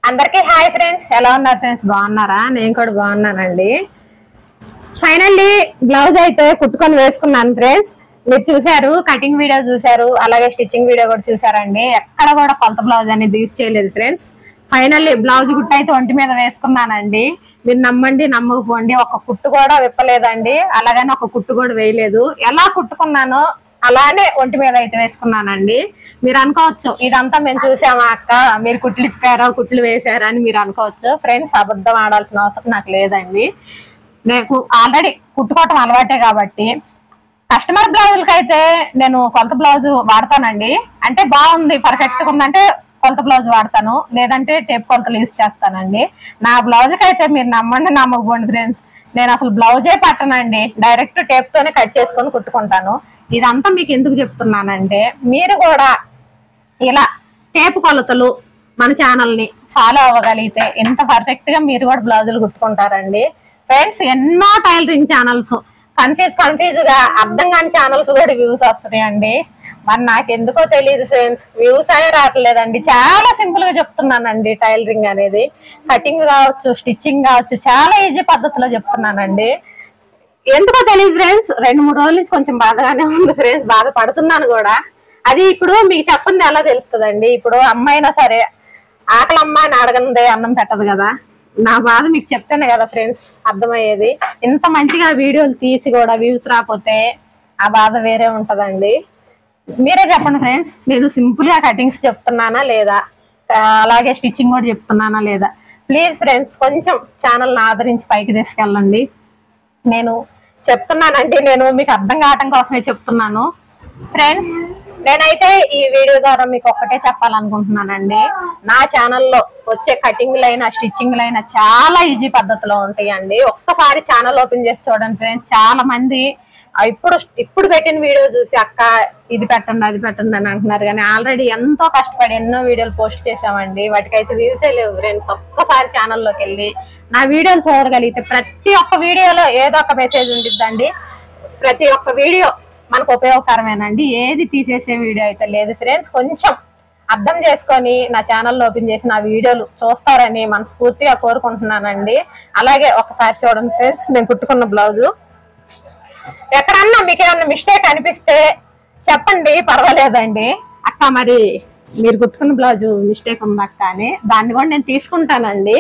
అందరికీ hi friends, ఎలా ఉన్నారు ఫ్రెండ్స్? బాగున్నారా? నేను కూడా బాగున్నానండి. ఫైనల్లీ బ్లౌజ్ అయితే కుట్టుకొని వేసుకున్నాను ఫ్రెండ్స్. మీరు చూసారు, కటింగ్ వీడియో చూసారు, అలాగే స్టిచ్చింగ్ వీడియో కూడా చూసారండి. ఎక్కడ కూడా కొత్త బ్లౌజ్ అనేది యూజ్ చేయలేదు ఫ్రెండ్స్. ఫైనల్లీ బ్లౌజ్ కుట్టు అయితే ఒంటి మీద వేసుకున్నానండి. మీరు నమ్మండి నమ్మకపోండి, ఒక కుట్టు కూడా విప్పలేదండి, అలాగని ఒక కుట్టు కూడా వేయలేదు. ఎలా కుట్టుకున్నానో అలానే ఒంటి మీద అయితే వేసుకున్నానండి. మీరు అనుకోవచ్చు, ఇదంతా మేము చూసామా అక్క, మీరు కుట్లు ఇప్పారో కుట్లు వేసారా అని మీరు అనుకోవచ్చు. ఫ్రెండ్స్, అబద్ధం ఆడాల్సిన అవసరం నాకు లేదండి. నేను ఆల్రెడీ కుట్టుకోవటం అలవాటే కాబట్టి కస్టమర్ బ్లౌజులకి అయితే నేను కొలత బ్లౌజ్ వాడతానండి. అంటే బాగుంది, పర్ఫెక్ట్గా ఉందంటే కొలత బ్లౌజ్ వాడతాను, లేదంటే టేప్ కొలతలు యూజ్ చేస్తానండి. నా బ్లౌజ్కి అయితే మీరు నమ్మండి నమ్మకపోండి ఫ్రెండ్స్, నేను అసలు బ్లౌజే పట్టనండి, డైరెక్ట్ టేప్ తోనే కట్ చేసుకొని కుట్టుకుంటాను. ఇదంతా మీకు ఎందుకు చెప్తున్నానంటే, మీరు కూడా ఇలా టేప్ కొలతలు మన ఛానల్ని ఫాలో అవ్వగలిగితే ఎంత పర్ఫెక్ట్ గా మీరు కూడా బ్లౌజులు కుట్టుకుంటారండి. ఫ్రెండ్స్, ఎన్నో టైలరింగ్ ఛానల్స్ కన్ఫ్యూజ్ గా అర్థం కాని ఛానల్స్ కూడా వ్యూస్ వస్తున్నాయండి. మరి నాకు ఎందుకో తెలియదు ఫ్రెండ్స్, వ్యూస్ అనే రావట్లేదండి. చాలా సింపుల్ గా చెప్తున్నానండి. టైలరింగ్ అనేది కటింగ్ కావచ్చు, స్టిచ్చింగ్ కావచ్చు, చాలా ఈజీ పద్ధతిలో చెప్తున్నానండి. ఎందుకో తెలియదు ఫ్రెండ్స్, 2-3 రోజుల నుంచి కొంచెం బాధగానే ఉంది ఫ్రెండ్స్, బాధపడుతున్నాను కూడా. అది ఇప్పుడు మీకు చెప్పండి ఎలా తెలుస్తుందండి. ఇప్పుడు అమ్మాయినా సరే ఆకలి అమ్మాయిని అడగందే అన్నం పెట్టదు కదా. నా బాధ మీకు చెప్తేనే కదా ఫ్రెండ్స్ అర్థమయ్యేది. ఇంత మంచిగా వీడియోలు తీసి కూడా వ్యూస్ రాకపోతే ఆ బాధ వేరే ఉంటదండి. మీరే చెప్పండి ఫ్రెండ్స్, నేను సింపుల్ గా కటింగ్స్ చెప్తున్నానా లేదా, అలాగే స్టిచ్చింగ్ కూడా చెప్తున్నానా లేదా? ప్లీజ్ ఫ్రెండ్స్, కొంచెం ఛానల్ని ఆదరించి పైకి తీసుకెళ్ళండి. నేను చెప్తున్నానండి, నేను మీకు అర్థం కావటం కోసమే చెప్తున్నాను ఫ్రెండ్స్. నేనైతే ఈ వీడియో ద్వారా మీకు ఒక్కటే చెప్పాలనుకుంటున్నానండి, నా ఛానల్లో వచ్చే కటింగ్లైనా స్టిచ్చింగ్లైనా చాలా ఈజీ పద్ధతిలో ఉంటాయండి. ఒక్కసారి ఛానల్ ఓపెన్ చేసి చూడండి ఫ్రెండ్స్. చాలా మంది ఇప్పుడు పెట్టిన వీడియో చూసి అక్క ఇది పెట్టండి అది పెట్టండి అని అంటున్నారు, కానీ ఆల్రెడీ ఎంతో కష్టపడి ఎన్నో వీడియోలు పోస్ట్ చేసామండి, వాటికైతే వ్యూసే లేవు ఫ్రెండ్స్. ఒక్కసారి ఛానల్లోకి వెళ్ళి నా వీడియోలు చూడగలిగితే ప్రతి ఒక్క వీడియోలో ఏదో ఒక మెసేజ్ ఉండిద్దండి. ప్రతి ఒక్క వీడియో మనకు ఉపయోగకరమేనండి, ఏది తీసేసే వీడియో అయితే లేదు ఫ్రెండ్స్. కొంచెం అర్థం చేసుకొని నా ఛానల్లో ఓపెన్ చేసి నా వీడియోలు చూస్తారని మనస్ఫూర్తిగా కోరుకుంటున్నానండి. అలాగే ఒకసారి చూడండి ఫ్రెండ్స్, నేను కుట్టుకున్న బ్లౌజు. ఎక్కడన్నా మీకు ఏమన్నా మిస్టేక్ అనిపిస్తే చెప్పండి, పర్వాలేదండి. అక్క మరి మీరు కుట్టుకున్న బ్లౌజు మిస్టేక్ ఉంది అక్క అని, దాన్ని కూడా నేను తీసుకుంటానండి.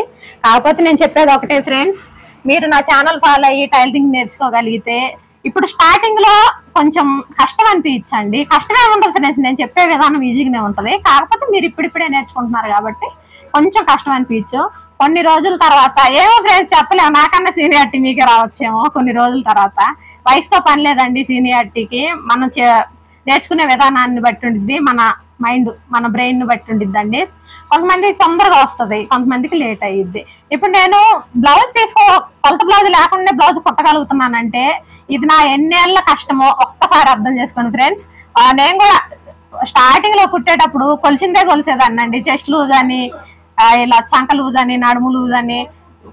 కాకపోతే నేను చెప్పేది ఒకటే ఫ్రెండ్స్, మీరు నా ఛానల్ ఫాలో అయ్యి టైలరింగ్ నేర్చుకోగలిగితే, ఇప్పుడు స్టార్టింగ్ లో కొంచెం కష్టం అనిపించండి, కష్టమే ఉంటుంది ఫ్రెండ్స్. నేను చెప్పే విధానం ఈజీగానే ఉంటుంది, కాకపోతే మీరు ఇప్పుడిప్పుడే నేర్చుకుంటున్నారు కాబట్టి కొంచెం కష్టం అనిపించు. కొన్ని రోజుల తర్వాత ఏమో ఫ్రెండ్స్ చెప్పలేము, నాకన్నా సీనియారిటీ మీకే రావచ్చేమో కొన్ని రోజుల తర్వాత. వయసుతో పని లేదండి సీనియారిటీకి, మనం నేర్చుకునే విధానాన్ని బట్టి ఉండిద్ది, మన మైండ్ మన బ్రెయిన్ ని బట్టి ఉండిద్దండి. కొంతమందికి తొందరగా వస్తుంది, కొంతమందికి లేట్ అయ్యిద్ది. ఇప్పుడు నేను బ్లౌజ్ కొలత బ్లౌజ్ లేకుండా బ్లౌజ్ కుట్టగలుగుతున్నానంటే ఇది నా ఎన్నేళ్ల కష్టమో ఒక్కసారి అర్థం చేసుకోండి ఫ్రెండ్స్. నేను కూడా స్టార్టింగ్ లో కుట్టేటప్పుడు కొలిసిందే కొలిసేదాన్నండి. చెస్ట్ లూజ్ అని, ఇలా చంక లూజ్ అని, నడుము లూజ్ అని,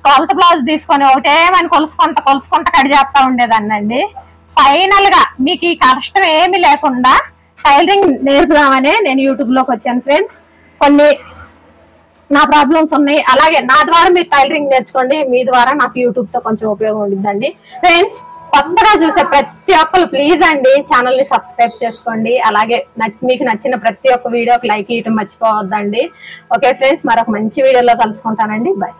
కొలత బ్లౌజ్ తీసుకొని ఒకటేమని కొలుసుకుంటా కట్ చేస్తా ఉండేదాన్నండి. ఫైనల్ గా మీకు ఈ కష్టం ఏమి లేకుండా టైలరింగ్ నేర్పుదామనే నేను యూట్యూబ్ లోకి వచ్చాను ఫ్రెండ్స్. కొన్ని నా ప్రాబ్లమ్స్ ఉన్నాయి, అలాగే నా ద్వారా మీరు టైలరింగ్ నేర్చుకోండి, మీ ద్వారా నాకు యూట్యూబ్ తో కొంచెం ఉపయోగం ఉండిద్దండి ఫ్రెండ్స్. కొత్తగా చూసే ప్రతి ఒక్కరు ప్లీజ్ అండి ఛానల్ ని సబ్స్క్రైబ్ చేసుకోండి, అలాగే మీకు నచ్చిన ప్రతి ఒక్క వీడియోకి లైక్ ఇవ్వడం మర్చిపోవద్దండి. ఓకే ఫ్రెండ్స్, మరొక మంచి వీడియోలో కలుసుకుంటానండి. బాయ్.